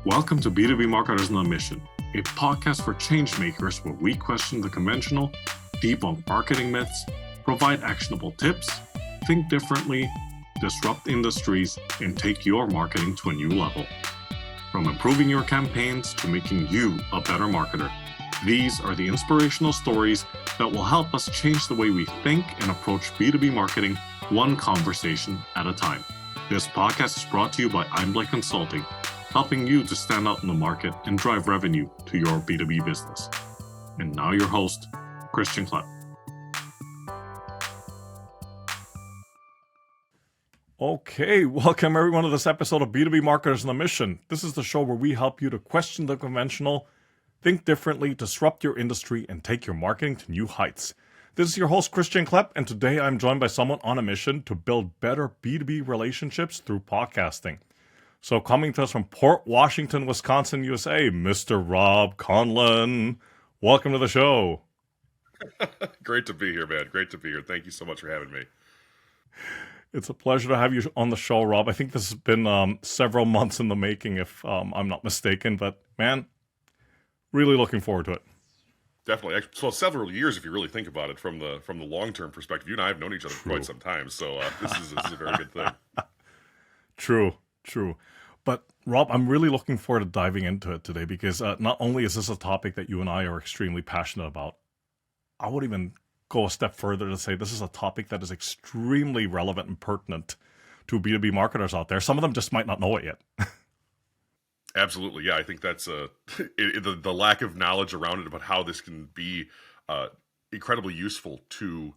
Welcome to B2B Marketers on a Mission, a podcast for change makers where we question the conventional, debunk marketing myths, provide actionable tips, think differently, disrupt industries, and take your marketing to a new level. From improving your campaigns to making you a better marketer, these are the inspirational stories that will help us change the way we think and approach B2B marketing one conversation at a time. This podcast is brought to you by ROB Consulting, helping you to stand out in the market and drive revenue to your B2B business. And now your host, Christian Klepp. Okay, welcome everyone to this episode of B2B Marketers on a Mission. This is the show where we help you to question the conventional, think differently, disrupt your industry, and take your marketing to new heights. This is your host, Christian Klepp, and today I'm joined by someone on a mission to build better B2B relationships through podcasting. So coming to us from Port Washington, Wisconsin, USA, Mr. Robb Conlon. Welcome to the show. Great to be here, man. Great to be here. Thank you so much for having me. It's a pleasure to have you on the show, Robb. I think this has been several months in the making, if I'm not mistaken. But, man, really looking forward to it. Definitely. So several years, if you really think about it, from the long-term perspective. You and I have known each other for quite some time, so this is a very good thing. True. But, Robb, I'm really looking forward to diving into it today because not only is this a topic that you and I are extremely passionate about, I would even go a step further to say this is a topic that is extremely relevant and pertinent to B2B marketers out there. Some of them just might not know it yet. Absolutely. Yeah, I think that's the lack of knowledge around it about how this can be incredibly useful to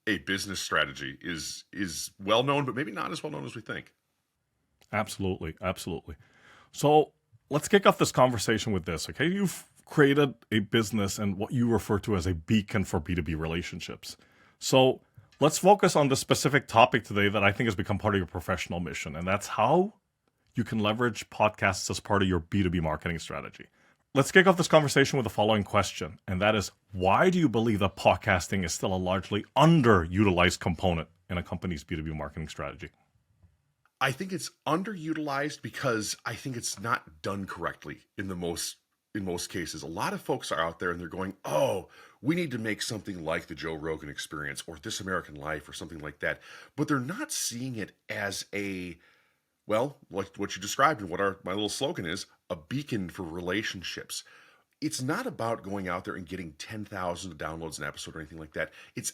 a business strategy is well known, but maybe not as well known as we think. Absolutely. So let's kick off this conversation with this, okay? You've created a business and what you refer to as a beacon for B2B relationships. So let's focus on the specific topic today that I think has become part of your professional mission, and that's how you can leverage podcasts as part of your B2B marketing strategy. Let's kick off this conversation with the following question, and that is, why do you believe that podcasting is still a largely underutilized component in a company's B2B marketing strategy? I think it's underutilized because I think it's not done correctly in most cases. A lot of folks are out there and they're going, oh, we need to make something like the Joe Rogan Experience or This American Life or something like that. But they're not seeing it as like what you described and what my little slogan is, a beacon for relationships. It's not about going out there and getting 10,000 downloads an episode or anything like that. It's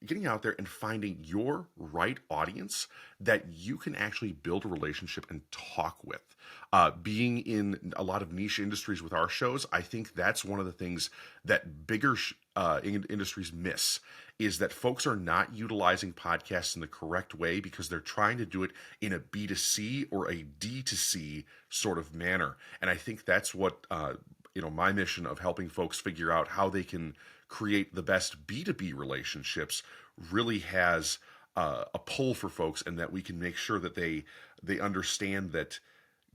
getting out there and finding your right audience that you can actually build a relationship and talk with. Being in a lot of niche industries with our shows, I think that's one of the things that bigger industries miss, is that folks are not utilizing podcasts in the correct way because they're trying to do it in a B2C or a D2C sort of manner. And I think that's what my mission of helping folks figure out how they can create the best B2B relationships really has a pull for folks, and that we can make sure that they understand that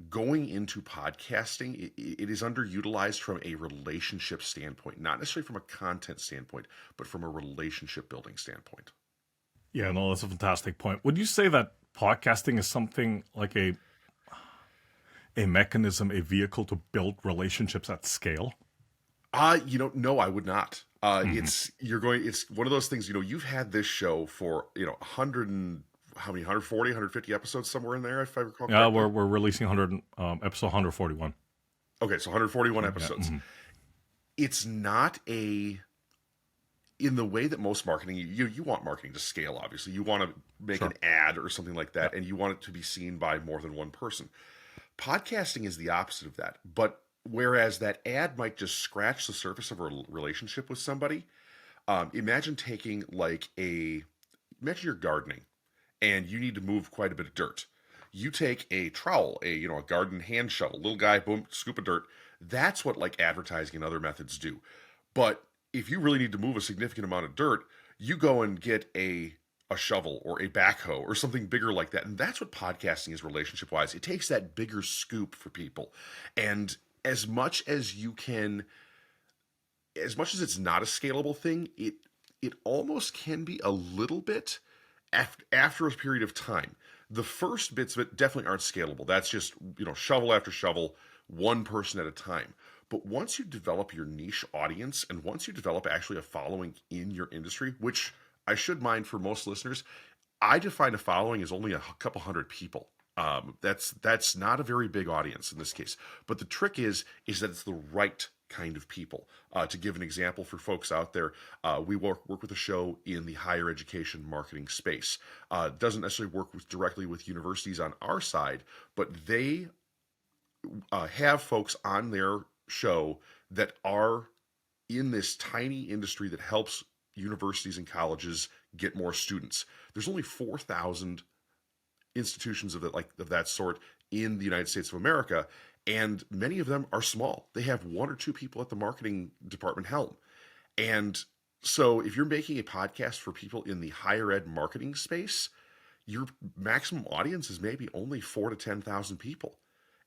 going into podcasting, it is underutilized from a relationship standpoint, not necessarily from a content standpoint, but from a relationship building standpoint. Yeah, no, that's a fantastic point. Would you say that podcasting is something like a mechanism, a vehicle to build relationships at scale? No, I would not. It's one of those things, you've had this show for, 140, 150 episodes, somewhere in there, if I recall correctly. Yeah, we're releasing episode 141. Okay, so 141 episodes. Mm-hmm. It's not in the way that most marketing, you want marketing to scale, obviously. You want to make an ad or something like that, and you want it to be seen by more than one person. Podcasting is the opposite of that. But whereas that ad might just scratch the surface of a relationship with somebody, imagine you're gardening and you need to move quite a bit of dirt. You take a trowel, a garden hand shovel, little guy, boom, scoop of dirt. That's what advertising and other methods do. But if you really need to move a significant amount of dirt, you go and get a shovel or a backhoe or something bigger like that. And that's what podcasting is relationship-wise. It takes that bigger scoop for people. And as much as it's not a scalable thing, it almost can be a little bit after a period of time. The first bits of it definitely aren't scalable. That's just, shovel after shovel, one person at a time. But once you develop your niche audience and once you develop actually a following in your industry, which I should mind for most listeners, I define a following as only a couple hundred people. That's not a very big audience in this case. But the trick is that it's the right kind of people. To give an example for folks out there, we work with a show in the higher education marketing space. Doesn't necessarily work directly with universities on our side, but they have folks on their show that are in this tiny industry that helps universities and colleges get more students. There's only 4,000 institutions of that sort in the United States of America, and many of them are small. They have one or two people at the marketing department helm. And so if you're making a podcast for people in the higher ed marketing space, your maximum audience is maybe only 4,000 to 10,000 people.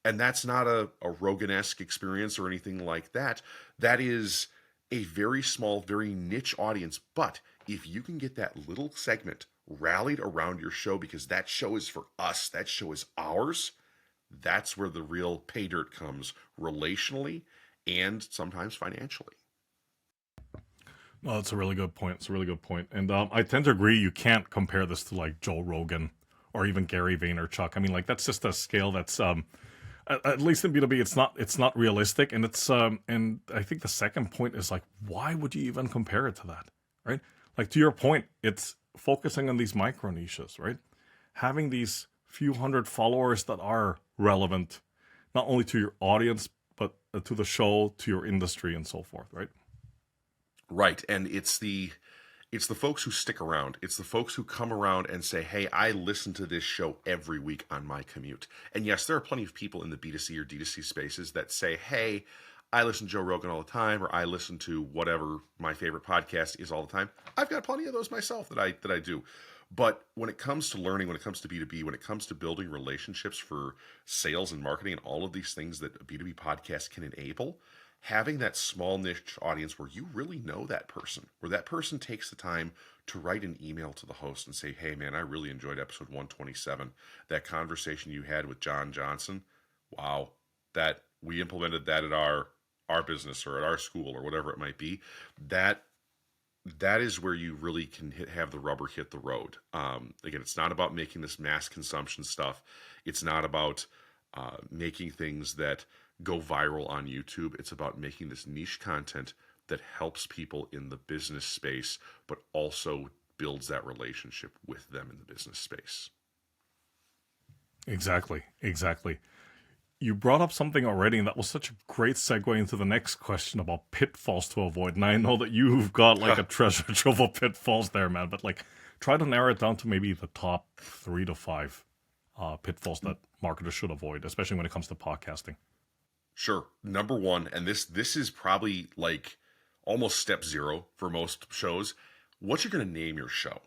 And that's not a Rogan-esque experience or anything like that. That is a very small, very niche audience. But if you can get that little segment rallied around your show because that show is for us, that show is ours, that's where the real pay dirt comes relationally and sometimes financially. Well, that's a really good point. It's a really good point. And I tend to agree you can't compare this to like Joe Rogan or even Gary Vaynerchuk. I mean, like that's just a scale that's at least in B2B it's not realistic. And it's and I think the second point is like, why would you even compare it to that? Right? Like to your point, it's focusing on these micro niches, right? Having these few hundred followers that are relevant, not only to your audience, but to the show, to your industry and so forth, right? Right. And it's the folks who stick around. It's the folks who come around and say, hey, I listen to this show every week on my commute. And yes, there are plenty of people in the B2C or D2C spaces that say, hey, I listen to Joe Rogan all the time, or I listen to whatever my favorite podcast is all the time. I've got plenty of those myself that I do. But when it comes to learning, when it comes to B2B, when it comes to building relationships for sales and marketing and all of these things that a B2B podcast can enable, having that small niche audience where you really know that person, where that person takes the time to write an email to the host and say, hey man, I really enjoyed episode 127. That conversation you had with John Johnson, wow, that we implemented that at our business or at our school or whatever it might be. That is where you really can have the rubber hit the road. Again, it's not about making this mass consumption stuff. It's not about making things that go viral on YouTube. It's about making this niche content that helps people in the business space, but also builds that relationship with them in the business space. Exactly. You brought up something already, and that was such a great segue into the next question about pitfalls to avoid. And I know that you've got like a treasure trove of pitfalls there, man, but like try to narrow it down to maybe the top 3 to 5 pitfalls that marketers should avoid, especially when it comes to podcasting. Sure. Number one, and this is probably like almost step 0 for most shows, what you're going to name your show.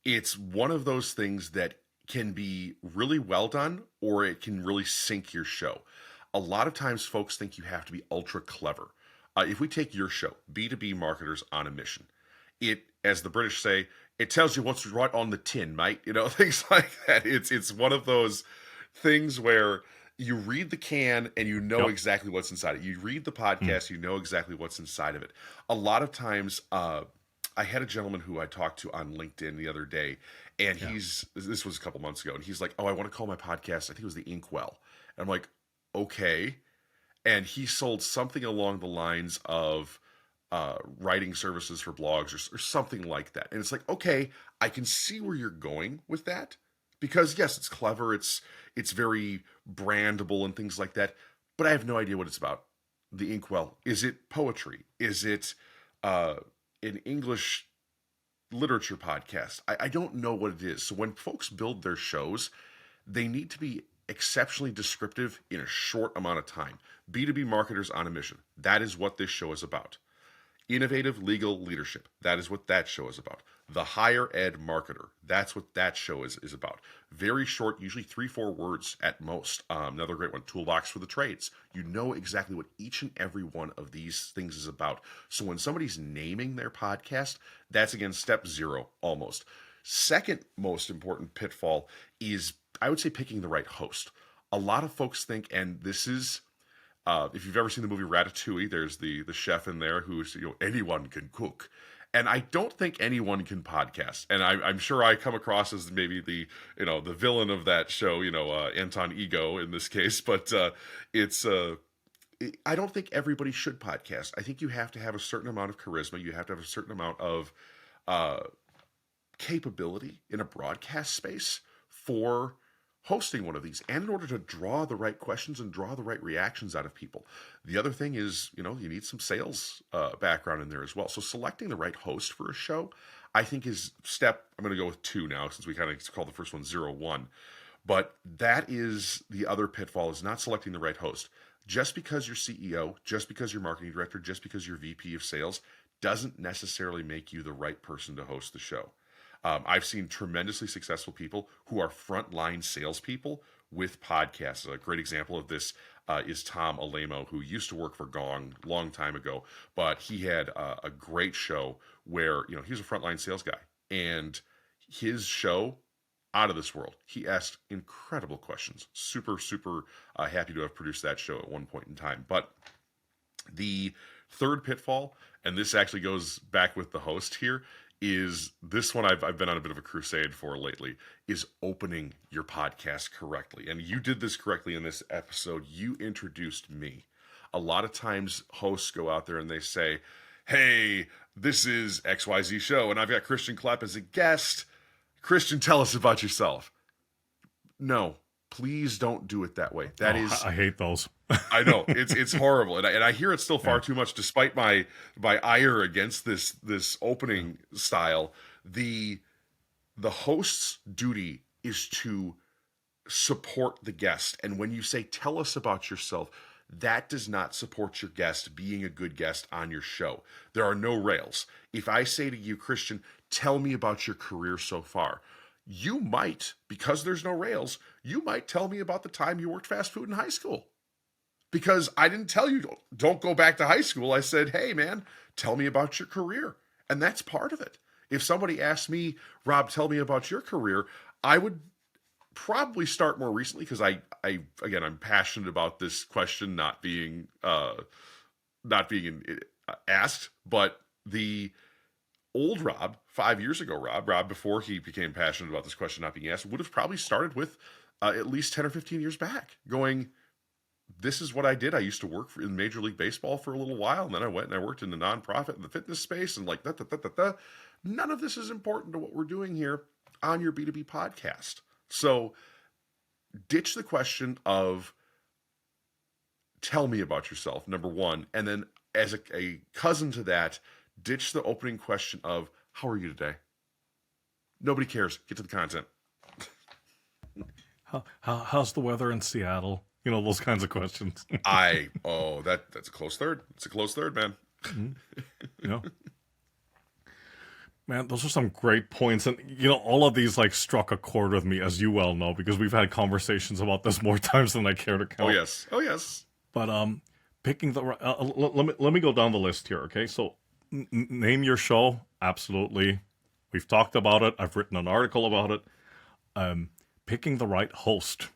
It's one of those things that can be really well done, or it can really sink your show. A lot of times folks think you have to be ultra clever. If we take your show, B2B Marketers on a Mission, it, as the British say, it tells you what's right on the tin, mate. Things like that. It's one of those things where you read the can and you know exactly what's inside it. You read the podcast, you know exactly what's inside of it. A lot of times, I had a gentleman who I talked to on LinkedIn the other day, and this was a couple months ago, and he's like, oh, I want to call my podcast, I think it was the Inkwell. And I'm like, okay. And he sold something along the lines of writing services for blogs or something like that. And it's like, okay, I can see where you're going with that, because yes, it's clever, it's very brandable and things like that, but I have no idea what it's about. The Inkwell, is it poetry? Is it an English literature podcast? I don't know what it is. So when folks build their shows, they need to be exceptionally descriptive in a short amount of time. B2B Marketers on a Mission, that is what this show is about. Innovative Legal Leadership, that is what that show is about. The Higher Ed Marketer, that's what that show is about. Very short, usually 3-4 words at most. Another great one, Toolbox for the Trades. You know exactly what each and every one of these things is about. So when somebody's naming their podcast, that's again step 0 almost. Second most important pitfall is, I would say, picking the right host. A lot of folks think, and this is, if you've ever seen the movie Ratatouille, there's the chef in there who's, anyone can cook. And I don't think anyone can podcast. And I'm sure I come across as maybe the villain of that show, Anton Ego in this case. But I don't think everybody should podcast. I think you have to have a certain amount of charisma. You have to have a certain amount of capability in a broadcast space for hosting one of these, and in order to draw the right questions and draw the right reactions out of people. The other thing is, you need some sales background in there as well. So selecting the right host for a show, I think is I'm going to go with 2 now, since we kind of called the first one 01. But that is the other pitfall, is not selecting the right host. Just because you're CEO, just because you're marketing director, just because you're VP of sales, doesn't necessarily make you the right person to host the show. I've seen tremendously successful people who are frontline salespeople with podcasts. A great example of this is Tom Alemo, who used to work for Gong a long time ago, but he had a great show where, he was a frontline sales guy, and his show, out of this world. He asked incredible questions. Super, super happy to have produced that show at one point in time. But the third pitfall, and this actually goes back with the host here, is this one I've been on a bit of a crusade for lately, is opening your podcast correctly. And you did this correctly in this episode. You introduced me. A lot of times hosts go out there and they say, hey, this is XYZ show, and I've got Christian Klepp as a guest. Christian, tell us about yourself. No, please don't do it that way. I hate those. I know it's horrible, and I hear it still far too much. Despite my ire against this opening style, the host's duty is to support the guest. And when you say tell us about yourself, that does not support your guest being a good guest on your show. There are no rails. If I say to you, Christian, tell me about your career so far, you might, because there's no rails, you might tell me about the time you worked fast food in high school. Because I didn't tell you, don't go back to high school. I said, hey, man, tell me about your career. And that's part of it. If somebody asked me, Rob, tell me about your career, I would probably start more recently, because I'm passionate about this question not being asked. But the old Rob, 5 years ago, Rob, before he became passionate about this question not being asked, would have probably started with at least 10 or 15 years back, going, this is what I did. I used to work in Major League Baseball for a little while, and then I went and I worked in the nonprofit and the fitness space, and like that. None of this is important to what we're doing here on your B2B podcast. So ditch the question of tell me about yourself, number one, and then as a cousin to that, ditch the opening question of how are you today? Nobody cares. Get to the content. How's the weather in Seattle? Those kinds of questions. That's a close third. It's a close third, man. Mm-hmm. Man, those are some great points. And, all of these struck a chord with me, as you well know, because we've had conversations about this more times than I care to count. Oh, yes. But picking the right, let me go down the list here, okay? So name your show. Absolutely. We've talked about it. I've written an article about it. Picking the right host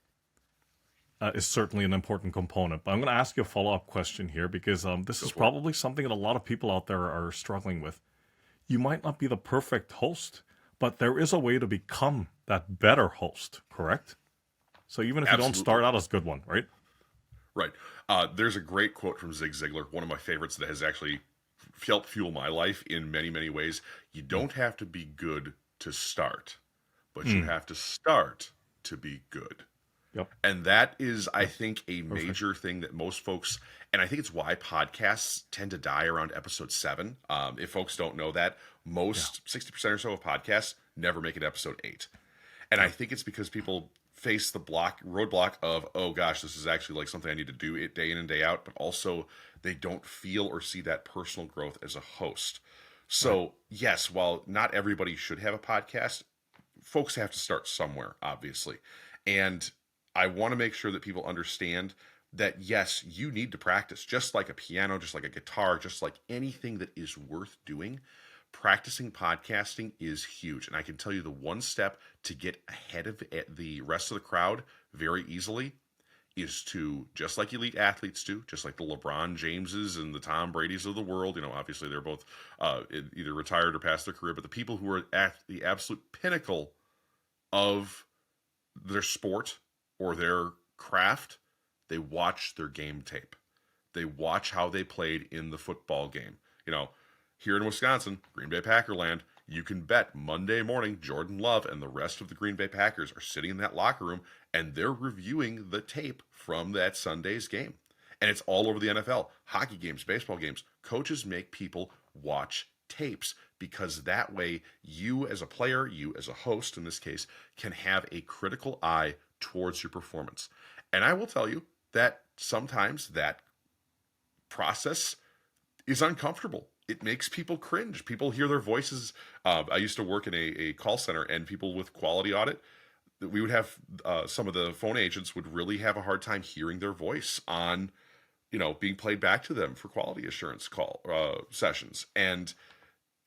is certainly an important component. But I'm going to ask you a follow-up question here, because this is probably something that a lot of people out there are struggling with. You might not be the perfect host, but there is a way to become that better host, correct? So even if you don't start out as a good one, right? Right. There's a great quote from Zig Ziglar, one of my favorites, that has actually helped fuel my life in many, many ways. You don't have to be good to start, but you have to start to be good. Yep. And that is, I think, a major thing that most folks, and I think it's why podcasts tend to die around episode 7. If folks don't know that, 60% or so of podcasts never make it episode 8. And I think it's because people face the roadblock of, oh gosh, this is actually something I need to do it day in and day out, but also they don't feel or see that personal growth as a host. So yes, while not everybody should have a podcast, folks have to start somewhere, obviously. And I want to make sure that people understand that, yes, you need to practice, just like a piano, just like a guitar, just like anything that is worth doing. practicing podcasting is huge. And I can tell you the one step to get ahead of the rest of the crowd very easily is to, just like elite athletes do, just like the LeBron Jameses and the Tom Bradys of the world, obviously they're both either retired or past their career, but the people who are at the absolute pinnacle of their sport or their craft, they watch their game tape. They watch how they played in the football game. Here in Wisconsin, Green Bay Packerland, you can bet Monday morning Jordan Love and the rest of the Green Bay Packers are sitting in that locker room and they're reviewing the tape from that Sunday's game. And it's all over the NFL. Hockey games, baseball games. Coaches make people watch tapes because that way you as a player, you as a host in this case, can have a critical eye towards your performance. And I will tell you that sometimes that process is uncomfortable. It makes people cringe. People hear their voices. I used to work in a call center, and people with quality audit, we would have some of the phone agents would really have a hard time hearing their voice on, being played back to them for quality assurance call sessions. And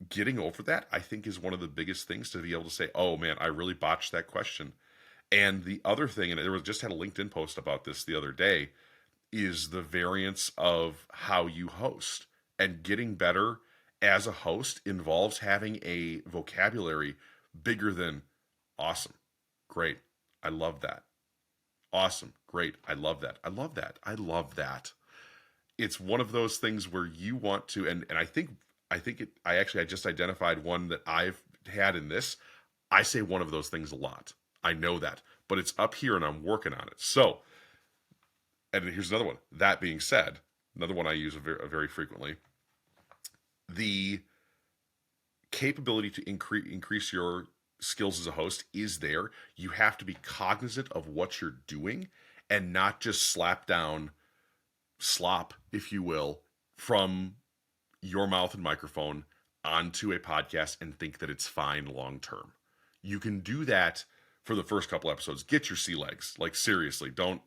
getting over that, I think, is one of the biggest things to be able to say, oh man, I really botched that question. And the other thing, and just had a LinkedIn post about this the other day, is the variance of how you host. And getting better as a host involves having a vocabulary bigger than awesome, great, I love that. Awesome, great, I love that. I love that. I love that. It's one of those things where you want to, and I think I just identified one that I've had in this. I say one of those things a lot. I know that, but it's up here and I'm working on it. So, and here's another one. That being said, another one I use very frequently. The capability to increase your skills as a host is there. You have to be cognizant of what you're doing and not just slop, if you will, from your mouth and microphone onto a podcast and think that it's fine long term. You can do that for the first couple episodes. Get your sea legs. Like, seriously, don't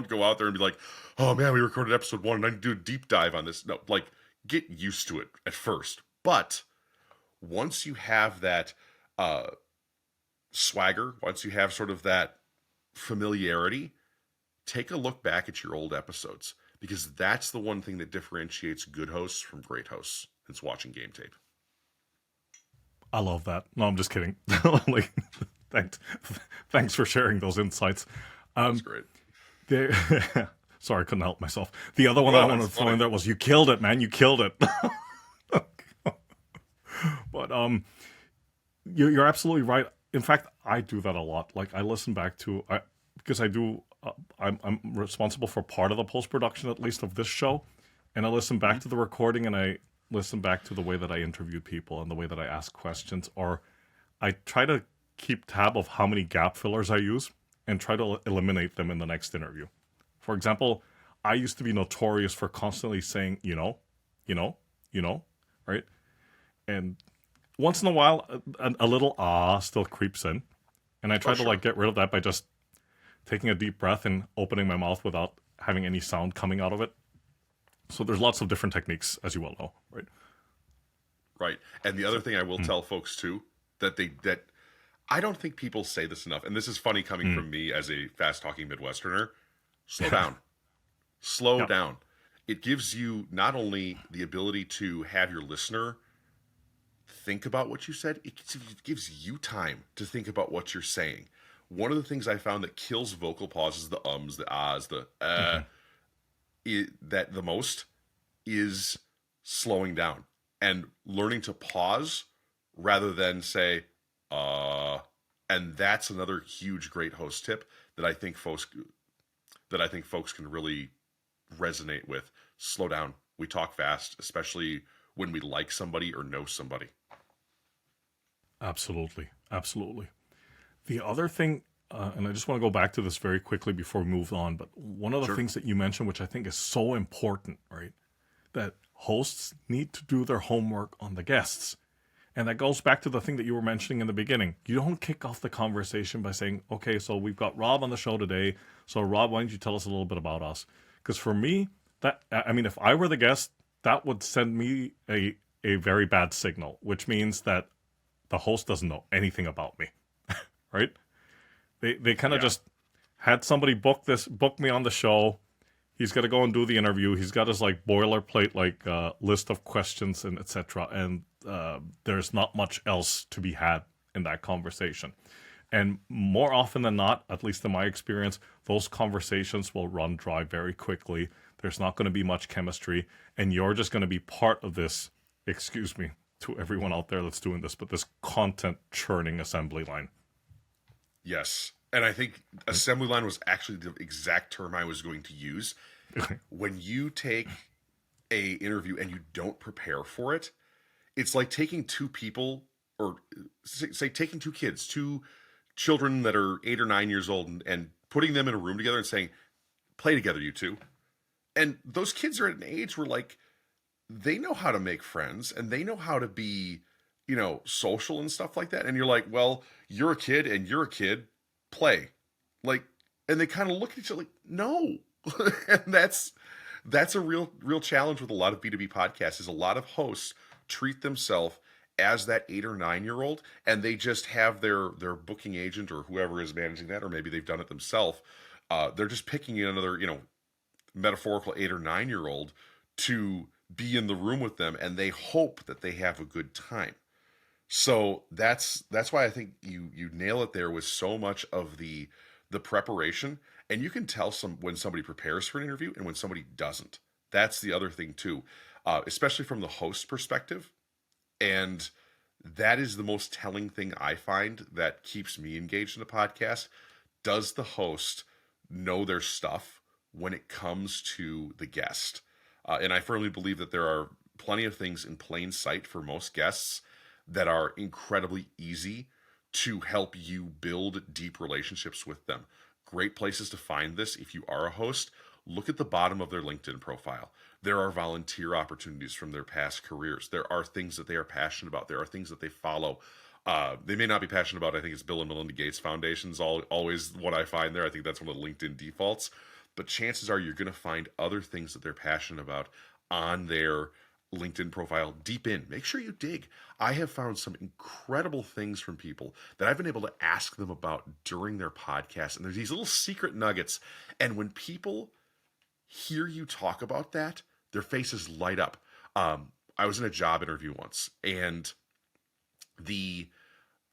go out there and be like, oh man, we recorded episode 1 and I need to do a deep dive on this. No, like, get used to it at first. But once you have that swagger, once you have sort of that familiarity, take a look back at your old episodes, because that's the one thing that differentiates good hosts from great hosts. It's watching game tape. I love that. No, I'm just kidding. Like, thanks for sharing those insights. That's great. Sorry, I couldn't help myself. The other one I wanted to throw in there was, you killed it, man. You killed it. But you're absolutely right. In fact, I do that a lot. Like, I listen back to, because I do, I'm responsible for part of the post-production, at least, of this show. And I listen back to the recording, and I listen back to the way that I interviewed people and the way that I ask questions. Or I try to keep tab of how many gap fillers I use and try to eliminate them in the next interview. For example, I used to be notorious for constantly saying, right? And once in a while, a little still creeps in. And I try to get rid of that by just taking a deep breath and opening my mouth without having any sound coming out of it. So there's lots of different techniques, as you well know, right? Right. And the other thing I will tell folks too, that I don't think people say this enough, and this is funny coming from me as a fast-talking Midwesterner. Slow down. Slow down. It gives you not only the ability to have your listener think about what you said, it gives you time to think about what you're saying. One of the things I found that kills vocal pauses, the ums, the ahs, the that the most is slowing down and learning to pause rather than say, and that's another huge, great host tip that I think folks can really resonate with. Slow down. We talk fast, especially when we like somebody or know somebody. Absolutely. Absolutely. The other thing, and I just want to go back to this very quickly before we move on, but one of the things that you mentioned, which I think is so important, right? That hosts need to do their homework on the guests. And that goes back to the thing that you were mentioning in the beginning. You don't kick off the conversation by saying, okay, so we've got Robb on the show today. So Robb, why don't you tell us a little bit about us? Because for me, if I were the guest, that would send me a a very bad signal, which means that the host doesn't know anything about me, right? They kind of just had somebody book me on the show. He's got to go and do the interview. He's got his like boilerplate list of questions and etc. And there's not much else to be had in that conversation. And more often than not, at least in my experience, those conversations will run dry very quickly. There's not going to be much chemistry, and you're just going to be part of this, excuse me to everyone out there that's doing this, but this content churning assembly line. Yes. And I think assembly line was actually the exact term I was going to use. When you take a interview and you don't prepare for it, it's like taking two people, or say taking two kids, two children that are 8 or 9 years old, and putting them in a room together and saying, play together, you two. And those kids are at an age where like they know how to make friends and they know how to be, social and stuff like that. And you're like, well, you're a kid and you're a kid, play. Like, and they kind of look at each other like, no. And that's a real challenge with a lot of B2B podcasts, is a lot of hosts treat themselves as that 8 or 9 year old, and they just have their booking agent or whoever is managing that, or maybe they've done it themselves. They're just picking another, metaphorical 8 or 9 year old to be in the room with them, and they hope that they have a good time. So that's why I think you nail it there with so much of the preparation, and you can tell when somebody prepares for an interview and when somebody doesn't. That's the other thing too, especially from the host perspective. And that is the most telling thing I find that keeps me engaged in the podcast. Does the host know their stuff when it comes to the guest? And I firmly believe that there are plenty of things in plain sight for most guests that are incredibly easy to help you build deep relationships with them. Great places to find this if you are a host. Look at the bottom of their LinkedIn profile. There are volunteer opportunities from their past careers. There are things that they are passionate about. There are things that they follow. They may not be passionate about, I think it's Bill and Melinda Gates Foundation's always what I find there. I think that's one of the LinkedIn defaults. But chances are you're going to find other things that they're passionate about on their LinkedIn profile deep in. Make sure you dig. I have found some incredible things from people that I've been able to ask them about during their podcast. And there's these little secret nuggets. And when people hear you talk about that, their faces light up. I was in a job interview once, and the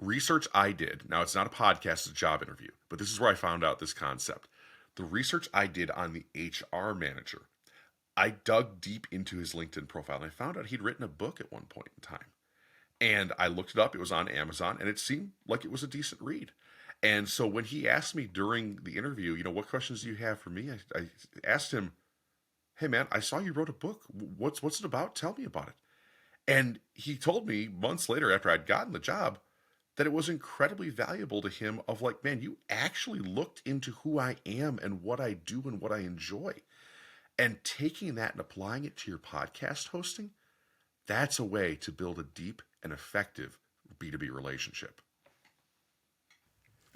research I did, now it's not a podcast, it's a job interview, but this is where I found out this concept. The research I did on the HR manager, I dug deep into his LinkedIn profile, and I found out he'd written a book at one point in time. And I looked it up. It was on Amazon, and it seemed like it was a decent read. And so when he asked me during the interview, what questions do you have for me? I asked him, hey, man, I saw you wrote a book. What's it about? Tell me about it. And he told me months later, after I'd gotten the job, that it was incredibly valuable to him of like, man, you actually looked into who I am and what I do and what I enjoy. And taking that and applying it to your podcast hosting, that's a way to build a deep and effective B2B relationship.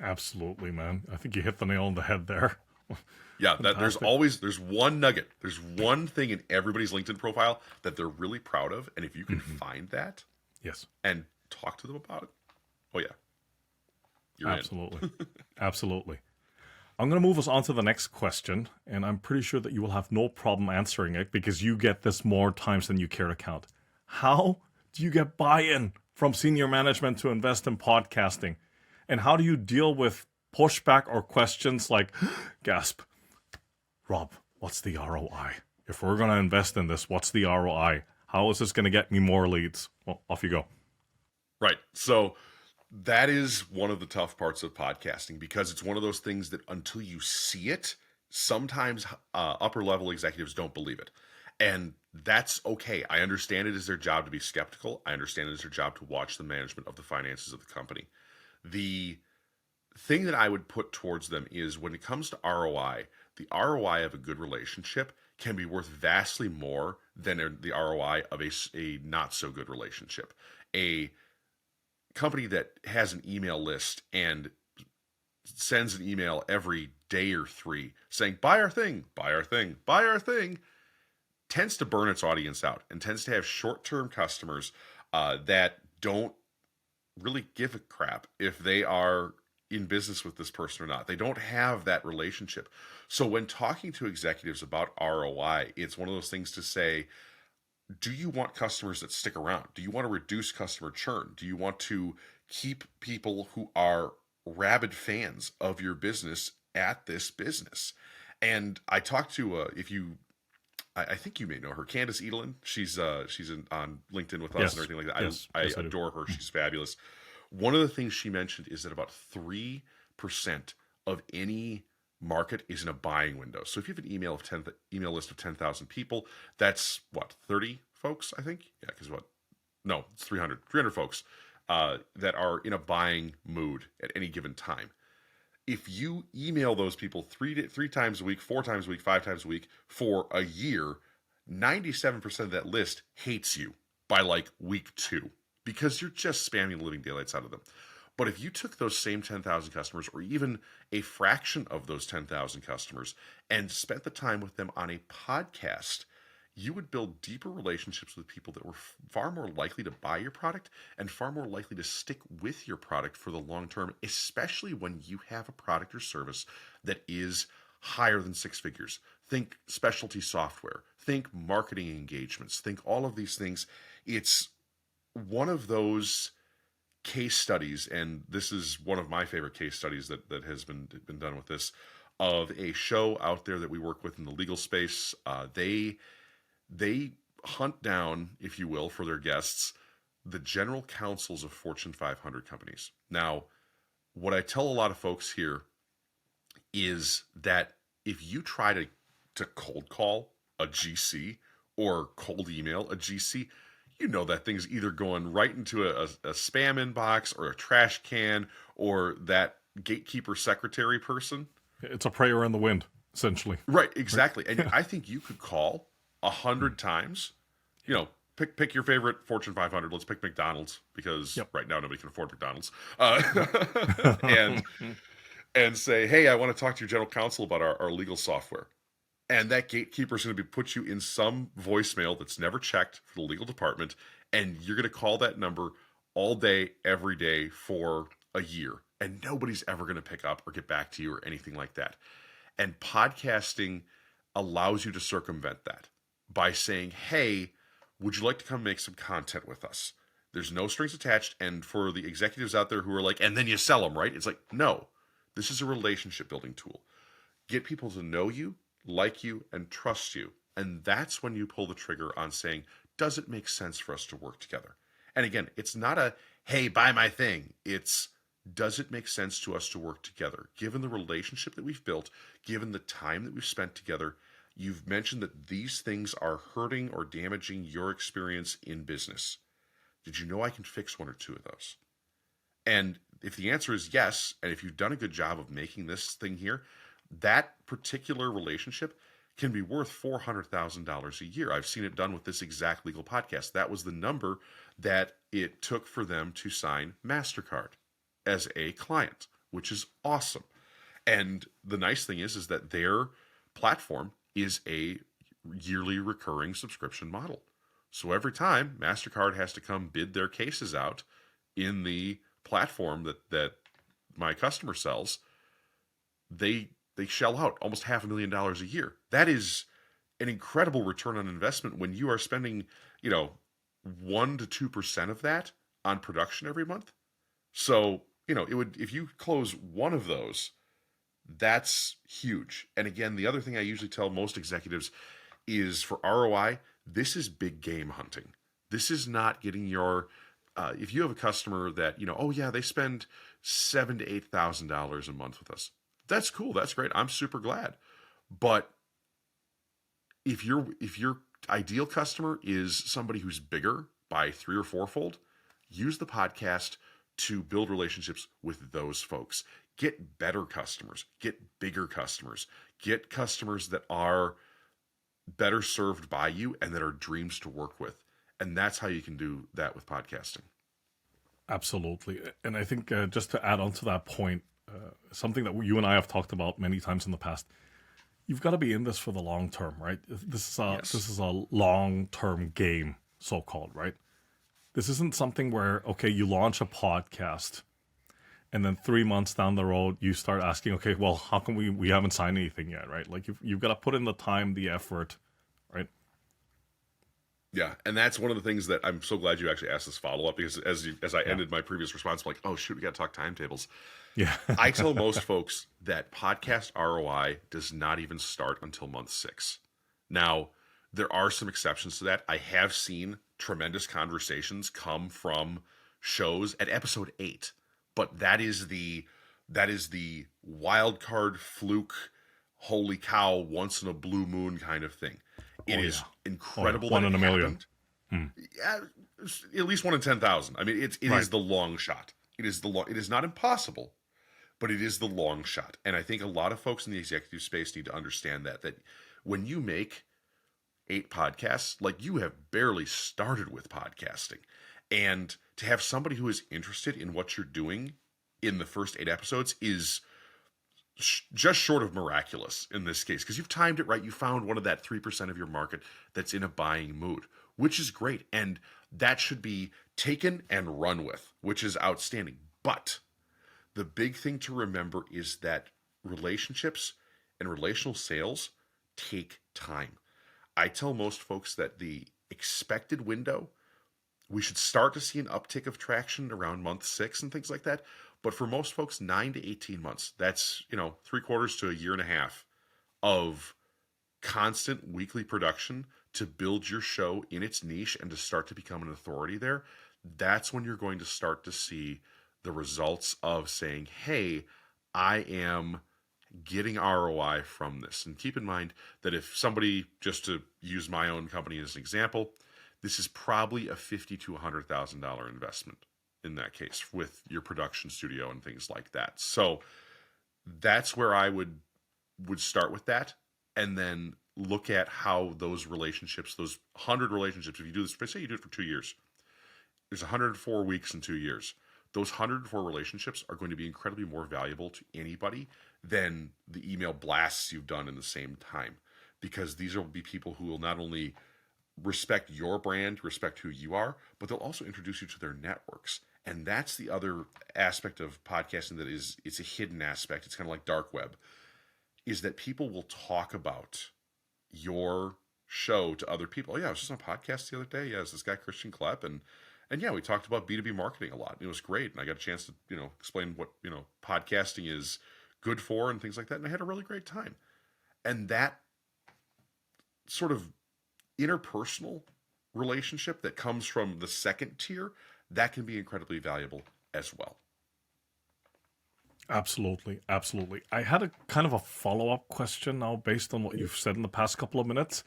Absolutely, man. I think you hit the nail on the head there. Yeah, there's one nugget. There's one thing in everybody's LinkedIn profile that they're really proud of. And if you can find that, yes, and talk to them about it, oh yeah. You're absolutely. Absolutely. I'm going to move us on to the next question, and I'm pretty sure that you will have no problem answering it because you get this more times than you care to count. How do you get buy-in from senior management to invest in podcasting? And how do you deal with pushback or questions like, gasp, Rob, what's the ROI? If we're going to invest in this, what's the ROI? How is this going to get me more leads? Well, off you go. Right. So that is one of the tough parts of podcasting, because it's one of those things that until you see it, sometimes upper level executives don't believe it. And that's okay. I understand it is their job to be skeptical. I understand it is their job to watch the management of the finances of the company. The thing that I would put towards them is when it comes to ROI, the ROI of a good relationship can be worth vastly more than the ROI of a not so good relationship. A company that has an email list and sends an email every day or three saying, buy our thing, buy our thing, buy our thing. tends to burn its audience out and tends to have short-term customers that don't really give a crap if they are in business with this person or not. They don't have that relationship. So when talking to executives about ROI, it's one of those things to say, do you want customers that stick around? Do you want to reduce customer churn? Do you want to keep people who are rabid fans of your business at this business? And I talked to, I think you may know her, Candace Edelin. She's on LinkedIn with us Yes. and everything like that. Yes. I Yes, I do. adore her. She's fabulous. One of the things she mentioned is that about 3% of any market is in a buying window. So if you have an email list of 10,000 people, that's what, 30 folks, I think? Yeah, because what? No, it's 300 folks that are in a buying mood at any given time. If you email those people three times a week, 4 times a week, 5 times a week for a year, 97% of that list hates you by like week 2 because you're just spamming the living daylights out of them. But if you took those same 10,000 customers, or even a fraction of those 10,000 customers, and spent the time with them on a podcast, you would build deeper relationships with people that were far more likely to buy your product and far more likely to stick with your product for the long term, especially when you have a product or service that is higher than 6 figures. Think specialty software, think marketing engagements, think all of these things. It's one of those case studies, and this is one of my favorite case studies that has been done with this, of a show out there that we work with in the legal space. They hunt down, if you will, for their guests, the general counsels of Fortune 500 companies. Now, what I tell a lot of folks here is that if you try to cold call a GC or cold email a GC, you know that thing's either going right into a spam inbox or a trash can or that gatekeeper secretary person. It's a prayer in the wind, essentially. Right, exactly. And I think you could call 100 times. You know, pick your favorite Fortune 500. Let's pick McDonald's because right now nobody can afford McDonald's. And say, hey, I want to talk to your general counsel about our legal software. And that gatekeeper is going to put you in some voicemail that's never checked for the legal department, and you're going to call that number all day, every day for a year, and nobody's ever going to pick up or get back to you or anything like that. And podcasting allows you to circumvent that by saying, hey, would you like to come make some content with us? There's no strings attached, and for the executives out there who are like, and then you sell them, right? It's like, no, this is a relationship building tool. Get people to know you, like you, and trust you. And that's when you pull the trigger on saying, does it make sense for us to work together? And again, it's not a, hey, buy my thing. It's, does it make sense to us to work together? Given the relationship that we've built, given the time that we've spent together, you've mentioned that these things are hurting or damaging your experience in business. Did you know I can fix 1 or 2 of those? And if the answer is yes, and if you've done a good job of making this thing here, that particular relationship can be worth $400,000 a year. I've seen it done with this exact legal podcast. That was the number that it took for them to sign MasterCard as a client, which is awesome. And the nice thing is that their platform is a yearly recurring subscription model. So every time MasterCard has to come bid their cases out in the platform that my customer sells, they shell out almost $500,000 a year. That is an incredible return on investment when you are spending, 1 to 2% of that on production every month. So, it would, if you close 1 of those, that's huge. And again, the other thing I usually tell most executives is for ROI, this is big game hunting. This is not getting your, if you have a customer that, they spend $7,000 to $8,000 a month with us. That's cool. That's great. I'm super glad. But if your ideal customer is somebody who's bigger by 3 or 4-fold, use the podcast to build relationships with those folks. Get better customers. Get bigger customers. Get customers that are better served by you and that are dreams to work with. And that's how you can do that with podcasting. Absolutely. And I think just to add on to that point, something that you and I have talked about many times in the past, you've got to be in this for the long term, right? Yes. This is a long term game, so called, right? This isn't something where, okay, you launch a podcast and then 3 months down the road you start asking, okay, well, how come we haven't signed anything yet, right? Like you've got to put in the time, the effort, right? Yeah, and that's one of the things that I'm so glad you actually asked this follow up, because as I ended my previous response, I'm like, oh shoot, we got to talk timetables. Yeah. I tell most folks that podcast ROI does not even start until month 6. Now, there are some exceptions to that. I have seen tremendous conversations come from shows at episode 8, but that is the wild card fluke, holy cow, once in a blue moon kind of thing. It is incredible. One that in it a million. happened. Yeah, at least 1 in 10,000. I mean, it is the long shot. It is not impossible, but it is the long shot. And I think a lot of folks in the executive space need to understand that when you make 8 podcasts, like, you have barely started with podcasting. And to have somebody who is interested in what you're doing in the first 8 episodes is just short of miraculous in this case, because you've timed it right. You found one of that 3% of your market that's in a buying mood, which is great. And that should be taken and run with, which is outstanding. But the big thing to remember is that relationships and relational sales take time. I tell most folks that the expected window, we should start to see an uptick of traction around month 6 and things like that. But for most folks, 9 to 18 months, that's, 3/4 to a year and a half of constant weekly production to build your show in its niche and to start to become an authority there. That's when you're going to start to see the results of saying, hey, I am getting ROI from this. And keep in mind that if somebody, just to use my own company as an example, this is probably a $50,000 to $100,000 investment in that case with your production studio and things like that. So that's where I would start with that, and then look at how those relationships, those 100 relationships, if you do this, say you do it for 2 years, there's 104 weeks in 2 years. Those 104 relationships are going to be incredibly more valuable to anybody than the email blasts you've done in the same time, because these will be people who will not only respect your brand, respect who you are, but they'll also introduce you to their networks. And that's the other aspect of podcasting that it's a hidden aspect. It's kind of like dark web, is that people will talk about your show to other people. Oh yeah, I was just on a podcast the other day. Yeah, it's this guy Christian Klepp, and yeah, we talked about B2B marketing a lot. It was great, and I got a chance to explain what podcasting is good for and things like that, and I had a really great time. And that sort of interpersonal relationship that comes from the second tier, that can be incredibly valuable as well. Absolutely. Absolutely. I had a kind of a follow-up question now based on what you've said in the past couple of minutes,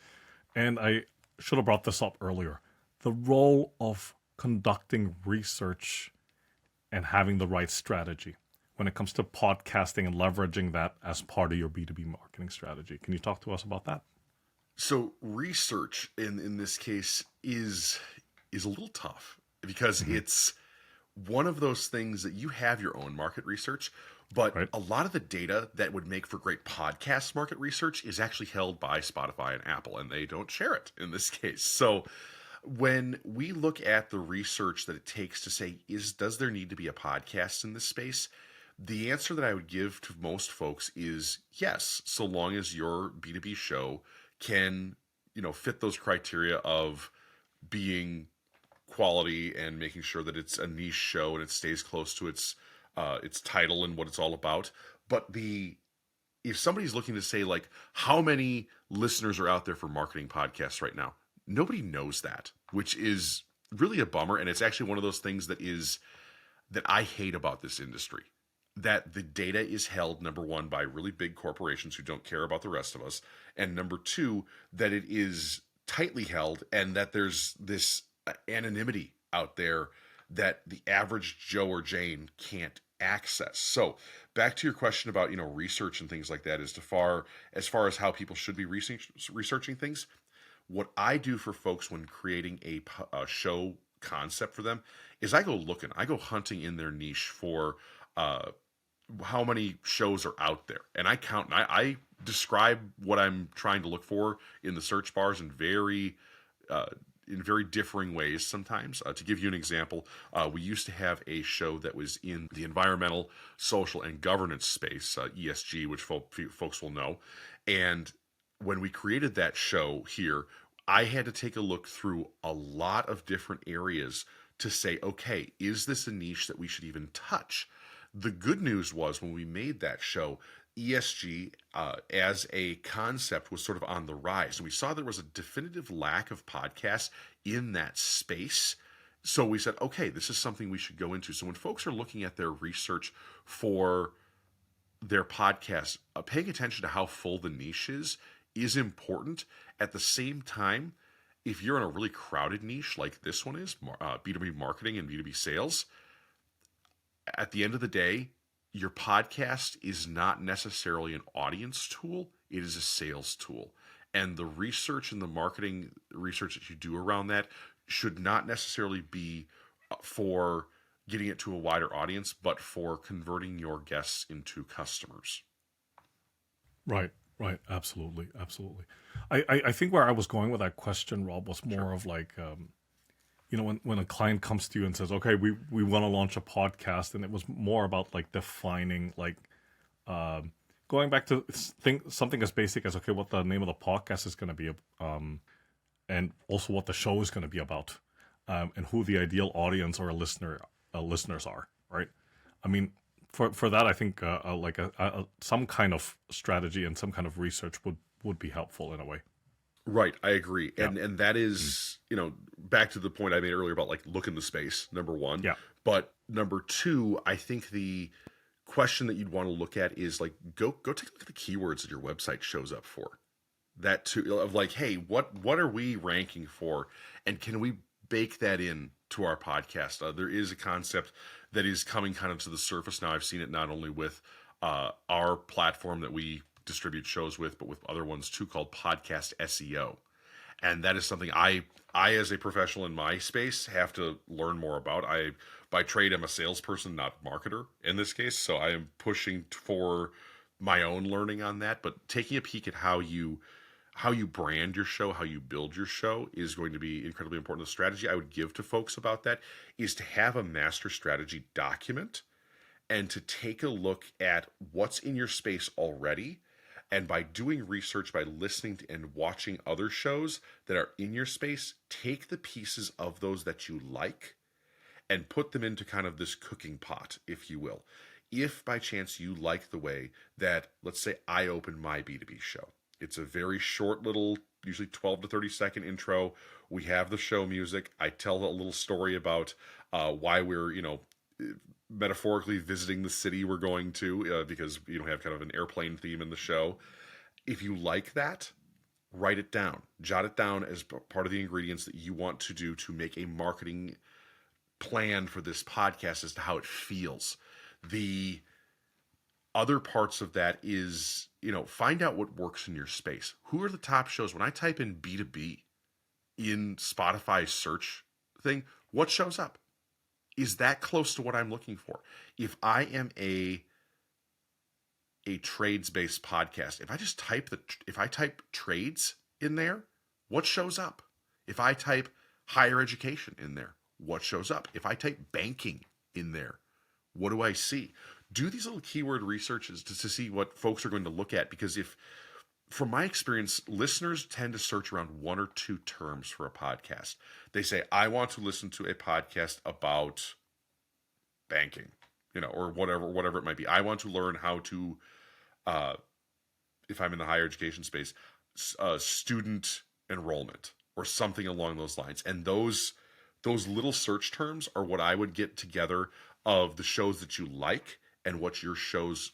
and I should have brought this up earlier. The role of conducting research and having the right strategy when it comes to podcasting and leveraging that as part of your B2B marketing strategy. Can you talk to us about that? So research in this case is a little tough, because it's one of those things that you have your own market research, but a lot of the data that would make for great podcast market research is actually held by Spotify and Apple, and they don't share it in this case. So when we look at the research that it takes to say, does there need to be a podcast in this space? The answer that I would give to most folks is yes, so long as your B2B show can, fit those criteria of being quality and making sure that it's a niche show and it stays close to its title and what it's all about. But if somebody's looking to say, like, how many listeners are out there for marketing podcasts right now, nobody knows that, which is really a bummer. And it's actually one of those things that I hate about this industry, that the data is held, number one, by really big corporations who don't care about the rest of us, and number two, that it is tightly held, and that there's this anonymity out there that the average Joe or Jane can't access. So back to your question about research and things like that, as far as how people should be researching things, what I do for folks when creating a show concept for them is I go hunting in their niche for how many shows are out there, and I count. And describe what I'm trying to look for in the search bars in very differing ways sometimes. To give you an example, we used to have a show that was in the environmental, social, and governance space, ESG, which folks will know. And when we created that show here, I had to take a look through a lot of different areas to say, okay, is this a niche that we should even touch? The good news was when we made that show, ESG as a concept was sort of on the rise. And we saw there was a definitive lack of podcasts in that space. So we said, okay, this is something we should go into. So when folks are looking at their research for their podcast, paying attention to how full the niche is important. At the same time, if you're in a really crowded niche like this one is, B2B marketing and B2B sales, at the end of the day, your podcast is not necessarily an audience tool. It is a sales tool. And the research and the marketing research that you do around that should not necessarily be for getting it to a wider audience, but for converting your guests into customers. Right. Absolutely. I think where I was going with that question, Rob, was more of like, when a client comes to you and says, okay, we want to launch a podcast, and it was more about like defining, like, going back to something as basic as, okay, what the name of the podcast is going to be, and also what the show is going to be about, and who the ideal audience or listeners are, right? I mean, for that, I think some kind of strategy and some kind of research would be helpful in a way. Right, I agree. Yeah. And that is, back to the point I made earlier about like look in the space, number one. Yeah. But number two, I think the question that you'd want to look at is like go take a look at the keywords that your website shows up for. That too, of like, hey, what are we ranking for, and can we bake that in to our podcast? There is a concept that is coming kind of to the surface now. I've seen it not only with our platform that we distribute shows with, but with other ones too, called podcast SEO. And that is something I as a professional in my space have to learn more about. I by trade am a salesperson, not marketer in this case, so I am pushing for my own learning on that. But taking a peek at how you brand your show, how you build your show is going to be incredibly important. The strategy I would give to folks about that is to have a master strategy document and to take a look at what's in your space already. And by doing research, by listening to and watching other shows that are in your space, take the pieces of those that you like and put them into kind of this cooking pot, if you will. If by chance you like the way that, let's say, I open my B2B show. It's a very short little, usually 12 to 30 second intro. We have the show music. I tell a little story about why we're, metaphorically visiting the city we're going to, because have kind of an airplane theme in the show. If you like that, write it down. Jot it down as part of the ingredients that you want to do to make a marketing plan for this podcast as to how it feels. The other parts of that is, find out what works in your space. Who are the top shows? When I type in B2B in Spotify's search thing, what shows up? Is that close to what I'm looking for? If I am a trades-based podcast, if I type trades in there, what shows up? If I type higher education in there, what shows up? If I type banking in there, what do I see? Do these little keyword researches to see what folks are going to look at, because from my experience, listeners tend to search around one or two terms for a podcast. They say, I want to listen to a podcast about banking, or whatever it might be. I want to learn how to, if I'm in the higher education space, student enrollment or something along those lines. And those little search terms are what I would get together of the shows that you like and what your show is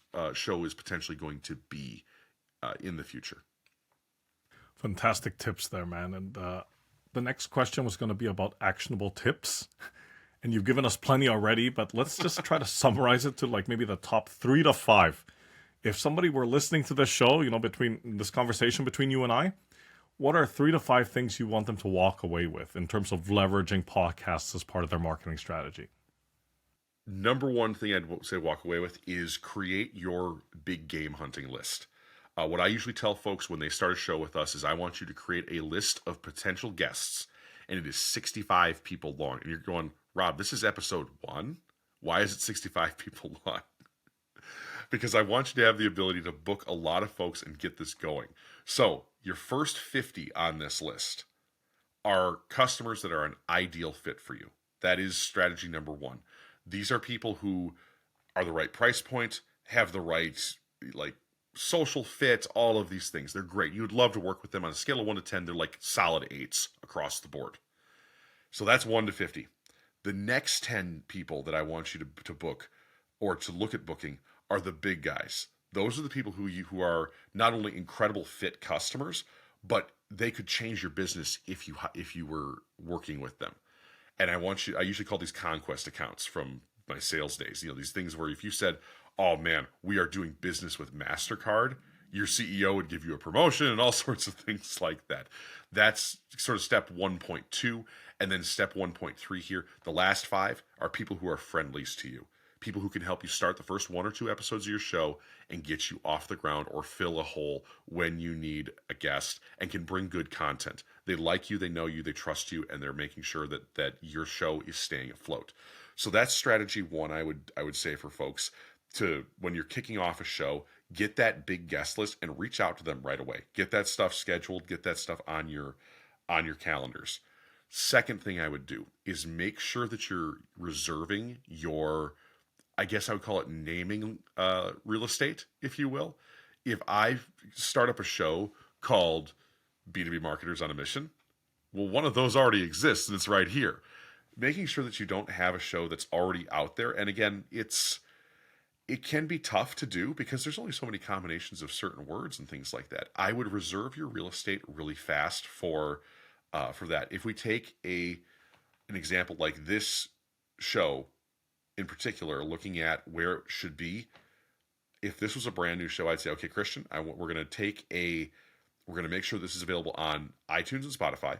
potentially going to be in the future. Fantastic tips there, man. And the next question was going to be about actionable tips. And you've given us plenty already, but let's just try to summarize it to like maybe the top 3 to 5. If somebody were listening to this show, between this conversation between you and I, what are 3 to 5 things you want them to walk away with in terms of leveraging podcasts as part of their marketing strategy? Number one thing I'd say walk away with is create your big game hunting list. What I usually tell folks when they start a show with us is I want you to create a list of potential guests, and it is 65 people long. And you're going, Rob, this is episode 1. Why is it 65 people long? Because I want you to have the ability to book a lot of folks and get this going. So your first 50 on this list are customers that are an ideal fit for you. That is strategy number 1. These are people who are the right price point, have the right like social fit, all of these things. They're great. You would love to work with them. On a scale of 1 to 10, they're like solid 8s across the board. So that's 1 to 50. The next 10 people that I want you to book or to look at booking are the big guys. Those are the people who are not only incredible fit customers, but they could change your business if you were working with them. And I usually call these conquest accounts from my sales days. You know, these things where if you said, oh man, we are doing business with MasterCard, your CEO would give you a promotion and all sorts of things like that. That's sort of step 1.2. And then step 1.3 here, the last 5 are people who are friendlies to you. People who can help you start the first 1 or 2 episodes of your show and get you off the ground or fill a hole when you need a guest and can bring good content. They like you, they know you, they trust you, and they're making sure that your show is staying afloat. So that's strategy 1, I would say for folks to, when you're kicking off a show, get that big guest list and reach out to them right away. Get that stuff scheduled, get that stuff on your calendars. Second thing I would do is make sure that you're reserving your, I guess I would call it naming real estate, if you will. If I start up a show called B2B Marketers on a Mission, well, one of those already exists, and it's right here. Making sure that you don't have a show that's already out there. And again, it can be tough to do because there's only so many combinations of certain words and things like that. I would reserve your real estate really fast for that. If we take an example like this show in particular, looking at where it should be, if this was a brand new show, I'd say, okay, Christian, we're going to make sure this is available on iTunes and Spotify,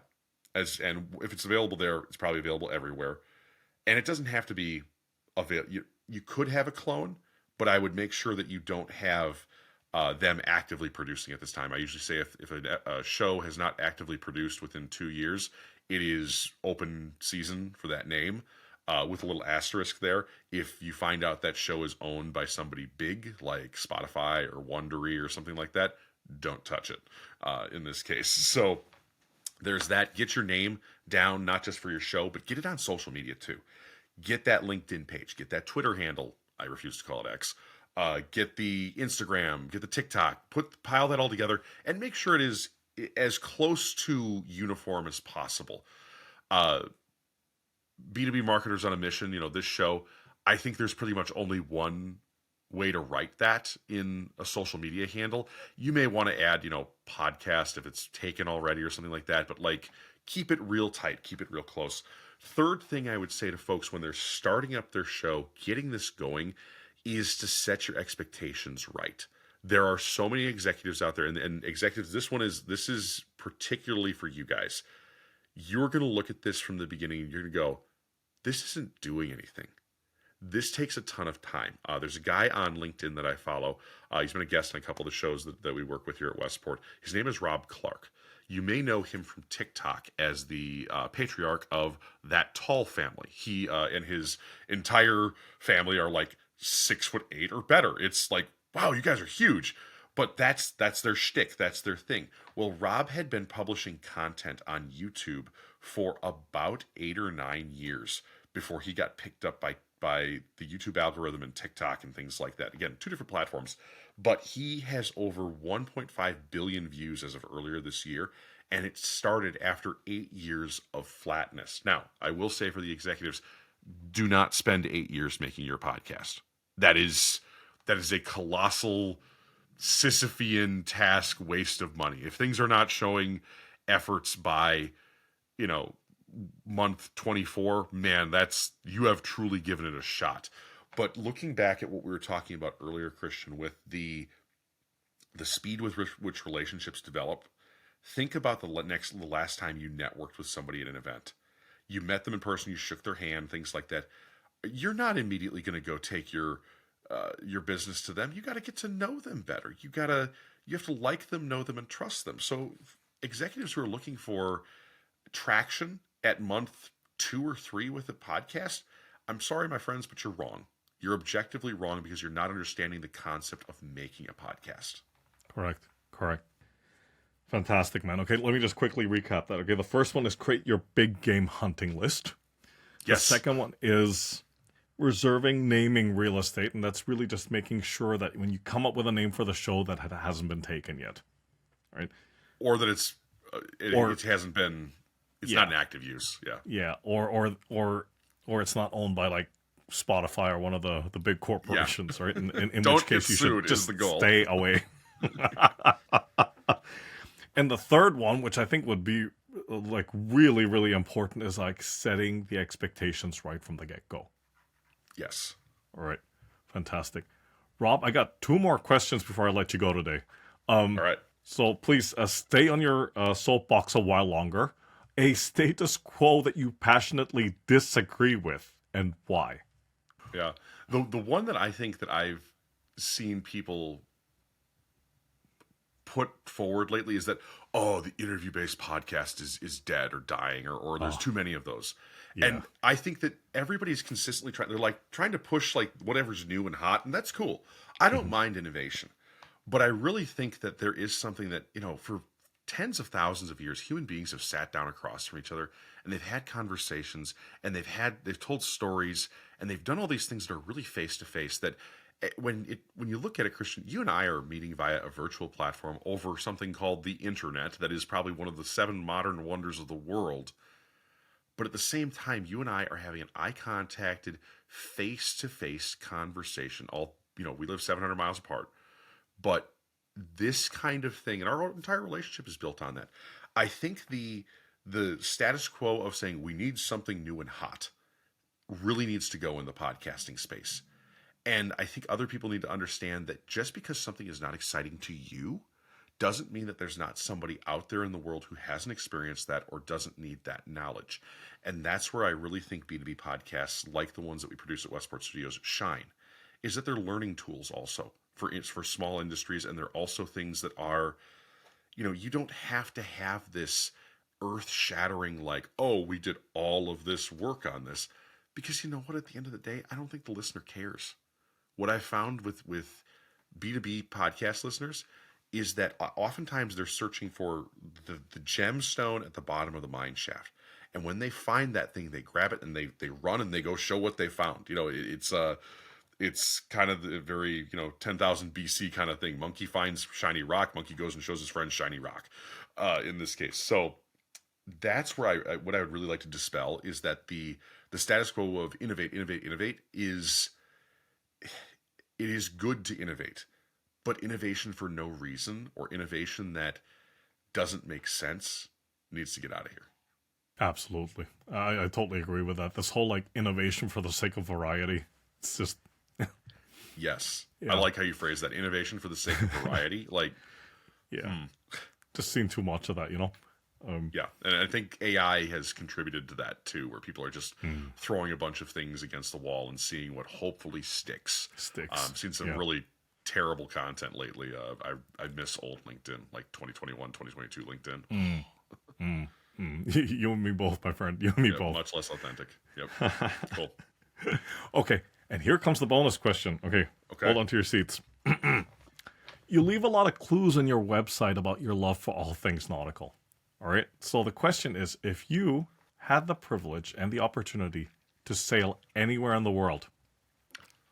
and if it's available there, it's probably available everywhere. And it doesn't have to be available. You could have a clone, but I would make sure that you don't have them actively producing at this time. I usually say if a show has not actively produced within 2 years, it is open season for that name. With a little asterisk there, if you find out that show is owned by somebody big like Spotify or Wondery or something like that, don't touch it in this case. So there's that. Get your name down, not just for your show, but get it on social media too. Get that LinkedIn page, get that Twitter handle. I refuse to call it X. Get the Instagram, get the TikTok, pile that all together and make sure it is as close to uniform as possible. B2B Marketers on a Mission, this show, I think there's pretty much only one way to write that in a social media handle. You may want to add, podcast if it's taken already or something like that, but keep it real tight, keep it real close. Third thing I would say to folks when they're starting up their show, getting this going, is to set your expectations right. There are so many executives out there, and executives, this is particularly for you guys. You're going to look at this from the beginning and you're going to go, this isn't doing anything. This takes a ton of time. There's a guy on LinkedIn that I follow. He's been a guest on a couple of the shows that we work with here at Westport. His name is Robb Conlon. You may know him from TikTok as the patriarch of That Tall Family. He and his entire family are 6'8" or better. It's like, wow, you guys are huge. But that's their shtick. That's their thing. Well, Rob had been publishing content on YouTube for about 8 or 9 years before he got picked up by the YouTube algorithm and TikTok and things like that. Again, 2 different platforms. But he has over 1.5 billion views as of earlier this year. And it started after 8 years of flatness. Now, I will say for the executives, do not spend 8 years making your podcast. That is a colossal Sisyphean task, waste of money. If things are not showing efforts by, month 24, man, you have truly given it a shot. But looking back at what we were talking about earlier, Christian, with the speed with which relationships develop, think about the last time you networked with somebody at an event. You met them in person, you shook their hand, things like that. You're not immediately going to go take your your business to them, you got to get to know them better. You have to like them, know them, and trust them. So executives who are looking for traction at month 2 or 3 with a podcast, I'm sorry, my friends, but you're wrong. You're objectively wrong because you're not understanding the concept of making a podcast. Correct. Fantastic, man. Okay, let me just quickly recap that. Okay, the first one is create your big game hunting list. Yes. The second one is reserving naming real estate, and that's really just making sure that when you come up with a name for the show that it hasn't been taken yet, right? Or that it hasn't been, it's not in active use. Yeah. Yeah, or it's not owned by like Spotify or one of the big corporations, right? In which case you should just stay away. And the third one, which I think would be like really, really important, is like setting the expectations right from the get-go. Yes. All right. Fantastic. Rob, I got 2 more questions before I let you go today. All right. So please stay on your soapbox a while longer. A status quo that you passionately disagree with, and why? Yeah. The one that I think that I've seen people put forward lately is that, the interview-based podcast is dead or dying, or there's too many of those. Yeah. And I think that everybody's consistently trying to push like whatever's new and hot, and that's cool. I don't mind innovation, but I really think that there is something that, for tens of thousands of years, human beings have sat down across from each other and they've had conversations and they've told stories and they've done all these things that are really face to face. That when you look at it, Christian, you and I are meeting via a virtual platform over something called the internet that is probably one of the 7 modern wonders of the world. But at the same time, you and I are having an eye-contacted, face-to-face conversation. We live 700 miles apart. But this kind of thing, and our entire relationship is built on that. I think the status quo of saying we need something new and hot really needs to go in the podcasting space. And I think other people need to understand that just because something is not exciting to you doesn't mean that there's not somebody out there in the world who hasn't experienced that or doesn't need that knowledge. And that's where I really think B2B podcasts, like the ones that we produce at Westport Studios, shine, is that they're learning tools also for small industries. And they're also things that are, you don't have to have this earth-shattering like, we did all of this work on this. Because you know what, at the end of the day, I don't think the listener cares. What I found with B2B podcast listeners is that oftentimes they're searching for the gemstone at the bottom of the mine shaft. And when they find that thing, they grab it and they run and they go show what they found. It's kind of the very, 10,000 BC kind of thing. Monkey finds shiny rock. Monkey goes and shows his friend shiny rock in this case. So that's where what I would really like to dispel is that the status quo of innovate is, it is good to innovate, but innovation for no reason or innovation that doesn't make sense needs to get out of here. Absolutely. I totally agree with that. This whole like innovation for the sake of variety, it's just... Yes. Yeah. I like how you phrase that. Innovation for the sake of variety. Just seen too much of that, Yeah, and I think AI has contributed to that too, where people are just throwing a bunch of things against the wall and seeing what hopefully sticks. Seen some really terrible content lately. I miss old LinkedIn, like 2021, 2022 LinkedIn. You and me both, my friend. You and me both. Much less authentic. Yep. Cool. Okay, and here comes the bonus question. Okay. Hold on to your seats. You leave a lot of clues on your website about your love for all things nautical. All right. So the question is, if you had the privilege and the opportunity to sail anywhere in the world,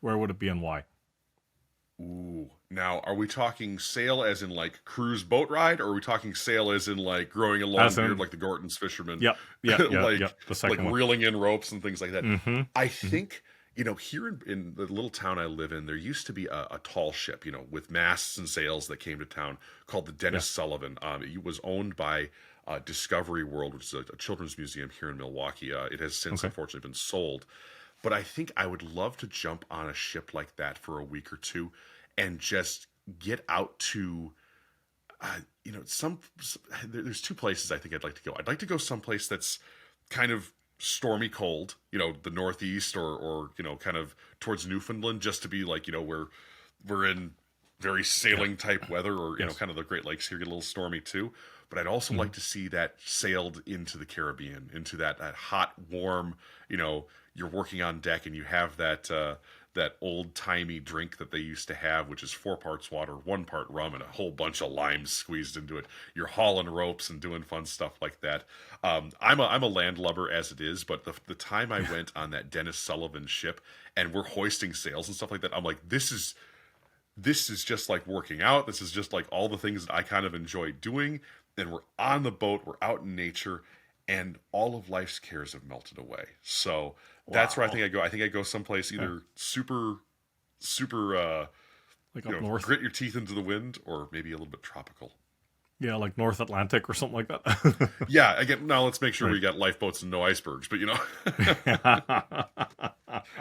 where would it be and why? Ooh. Now, are we talking sail as in like cruise boat ride, or are we talking sail as in like growing a long beard like the Gorton's fishermen? Yep. The second like one. reeling in ropes and things like that. Mm-hmm. I think, here in the little town I live in, there used to be a tall ship, with masts and sails that came to town called the Dennis Sullivan. It was owned by Discovery World, which is a children's museum here in Milwaukee. It has since unfortunately been sold. But I think I would love to jump on a ship like that for a week or two and just get out to, there's 2 places I think I'd like to go. I'd like to go someplace that's kind of stormy cold, the Northeast or kind of towards Newfoundland, just to be like, we're in very sailing type weather, or, Yes. kind of the Great Lakes here get a little stormy too. But I'd also like to see that sailed into the Caribbean, into that hot, warm, you're working on deck and you have that old-timey drink that they used to have, which is 4 parts water, 1 part rum, and a whole bunch of limes squeezed into it. You're hauling ropes and doing fun stuff like that. I'm a landlubber as it is, but the time I went on that Dennis Sullivan ship and we're hoisting sails and stuff like that, I'm like, this is just like working out. This is just like all the things that I kind of enjoy doing. And we're on the boat, we're out in nature, and all of life's cares have melted away. So that's where I think I go. I think I go someplace either super, Like up north. grit your teeth into the wind, or maybe a little bit tropical. Yeah, like North Atlantic or something like that. Yeah, again, now let's make sure we got lifeboats and no icebergs, but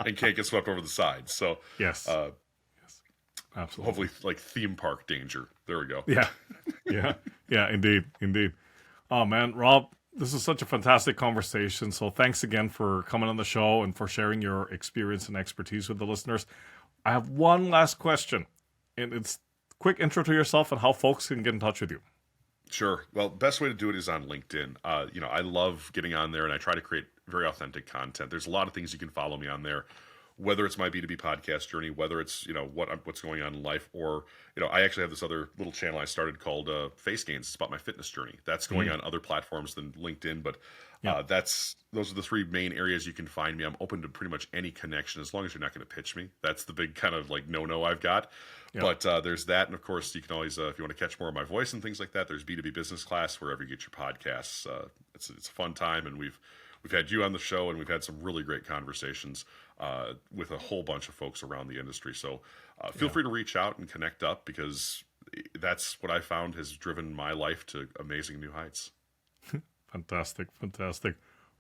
and can't get swept over the side. So Yes. Absolutely. hopefully like theme park danger. There we go. Yeah, indeed. Oh man, Rob, this is such a fantastic conversation. So thanks again for coming on the show and for sharing your experience and expertise with the listeners. I have one last question, and it's quick intro to yourself and how folks can get in touch with you. Sure. Well, best way to do it is on LinkedIn. I love getting on there, and I try to create very authentic content. There's a lot of things you can follow me on there, whether it's my B2B podcast journey, whether it's, what's going on in life, or, I actually have this other little channel I started called Face Gains. It's about my fitness journey. That's going on other platforms than LinkedIn, but those are the 3 main areas you can find me. I'm open to pretty much any connection as long as you're not going to pitch me. That's the big kind of like no I've got. But there's that, and of course you can always, if you want to catch more of my voice and things like that, there's B2B Business Class wherever you get your podcasts. It's a fun time, and we've had you on the show, and we've had some really great conversations with a whole bunch of folks around the industry. So feel free to reach out and connect up, because that's what I found has driven my life to amazing new heights. Fantastic.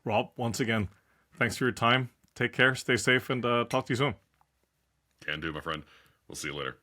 Rob, once again, thanks for your time. Take care, stay safe, and talk to you soon. Can do, my friend. We'll see you later.